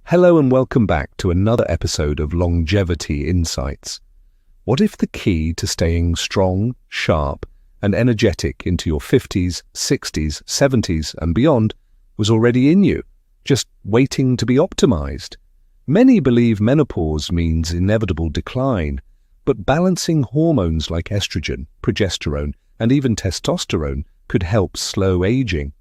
Hello and welcome back to another episode of Longevity Insights. What if the key to staying strong, sharp, and energetic into your 50s, 60s, 70s, and beyond was already in you, just waiting to be optimized? Many believe menopause means inevitable decline, but balancing hormones like estrogen, progesterone, and even testosterone could help slow aging.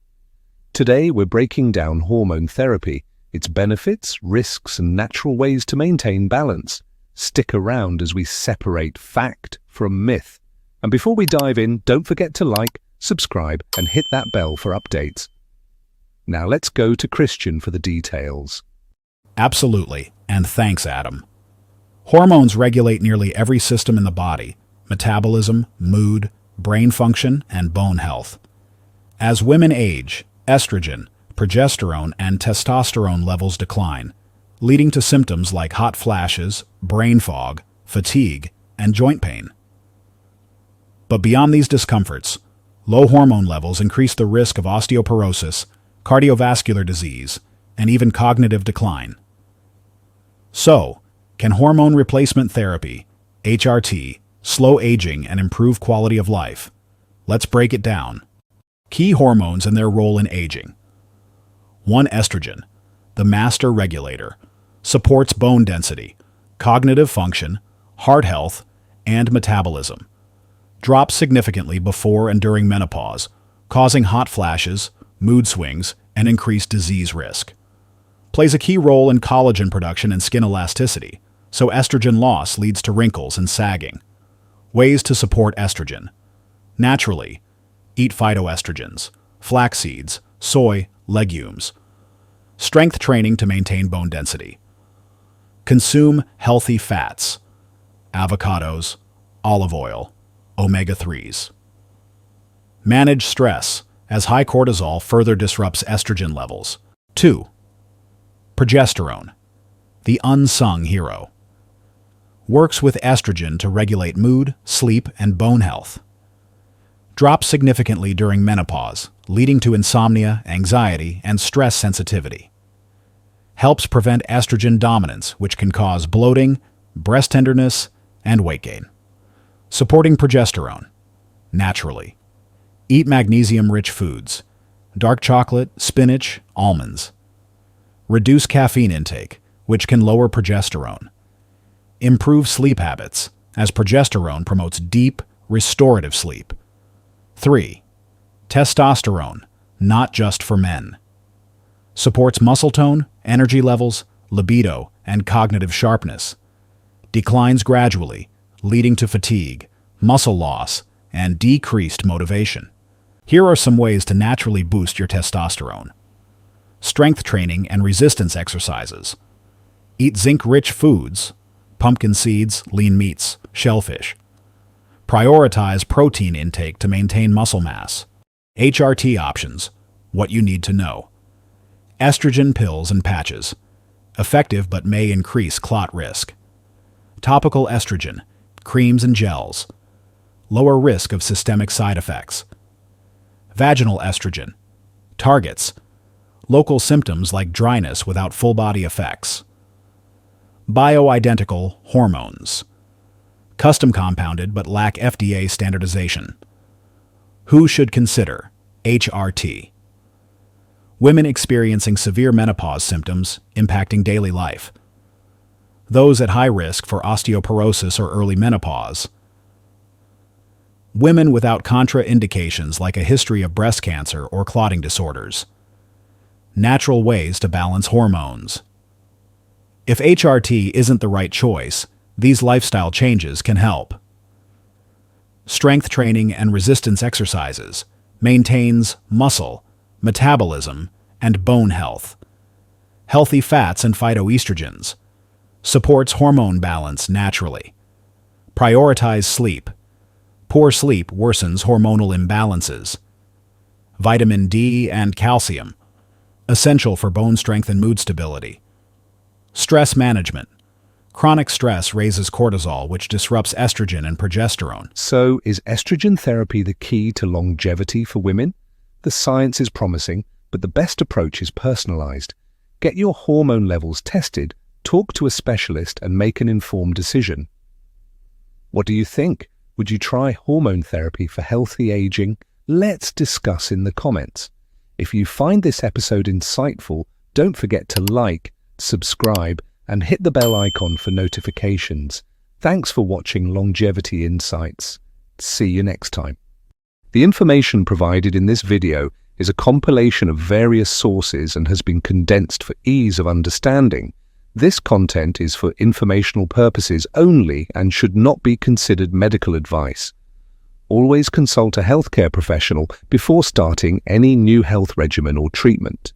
Today, we're breaking down hormone therapy, its benefits, risks, and natural ways to maintain balance. Stick around as we separate fact from myth. And before we dive in, don't forget to like, subscribe, and hit that bell for updates. Now let's go to Christian for the details. Absolutely, and thanks, Adam. Hormones regulate nearly every system in the body: metabolism, mood, brain function, and bone health. As women age, estrogen, progesterone, and testosterone levels decline, leading to symptoms like hot flashes, brain fog, fatigue, and joint pain. But beyond these discomforts, low hormone levels increase the risk of osteoporosis, cardiovascular disease, and even cognitive decline. So, can hormone replacement therapy, HRT, slow aging and improve quality of life? Let's break it down. Key hormones and their role in aging. 1. Estrogen, the master regulator, supports bone density, cognitive function, heart health, and metabolism. Drops significantly before and during menopause, causing hot flashes, mood swings, and increased disease risk. Plays a key role in collagen production and skin elasticity, so estrogen loss leads to wrinkles and sagging. Ways to support estrogen. Naturally, eat phytoestrogens, flax seeds, soy, legumes. Strength training to maintain bone density. Consume healthy fats, avocados, olive oil, omega-3s. Manage stress, as high cortisol further disrupts estrogen levels. 2. Progesterone, the unsung hero. Works with estrogen to regulate mood, sleep, and bone health. Drops significantly during menopause, leading to insomnia, anxiety, and stress sensitivity. Helps prevent estrogen dominance, which can cause bloating, breast tenderness, and weight gain. Supporting progesterone. Naturally. Eat magnesium-rich foods, dark chocolate, spinach, almonds. Reduce caffeine intake, which can lower progesterone. Improve sleep habits, as progesterone promotes deep, restorative sleep. 3. Testosterone, not just for men. Supports muscle tone, energy levels, libido, and cognitive sharpness. Declines gradually, leading to fatigue, muscle loss, and decreased motivation. Here are some ways to naturally boost your testosterone. Strength training and resistance exercises. Eat zinc-rich foods, pumpkin seeds, lean meats, shellfish. Prioritize protein intake to maintain muscle mass. HRT options, what you need to know. Estrogen pills and patches, effective but may increase clot risk. Topical estrogen, creams and gels, lower risk of systemic side effects. Vaginal estrogen, targets, local symptoms like dryness without full-body effects. Bioidentical hormones, custom compounded but lack FDA standardization. Who should consider HRT? Women experiencing severe menopause symptoms impacting daily life. Those at high risk for osteoporosis or early menopause. Women without contraindications like a history of breast cancer or clotting disorders. Natural ways to balance hormones. If HRT isn't the right choice, these lifestyle changes can help. Strength training and resistance exercises maintains muscle, metabolism, and bone health. Healthy fats and phytoestrogens. Supports hormone balance naturally. Prioritize sleep. Poor sleep worsens hormonal imbalances. Vitamin D and calcium, essential for bone strength and mood stability. Stress management. Chronic stress raises cortisol, which disrupts estrogen and progesterone. So, is estrogen therapy the key to longevity for women? The science is promising, but the best approach is personalized. Get your hormone levels tested, talk to a specialist, and make an informed decision. What do you think? Would you try hormone therapy for healthy aging? Let's discuss in the comments. If you find this episode insightful, don't forget to like, subscribe, and hit the bell icon for notifications. Thanks for watching Longevity Insights. See you next time. The information provided in this video is a compilation of various sources and has been condensed for ease of understanding. This content is for informational purposes only and should not be considered medical advice. Always consult a healthcare professional before starting any new health regimen or treatment.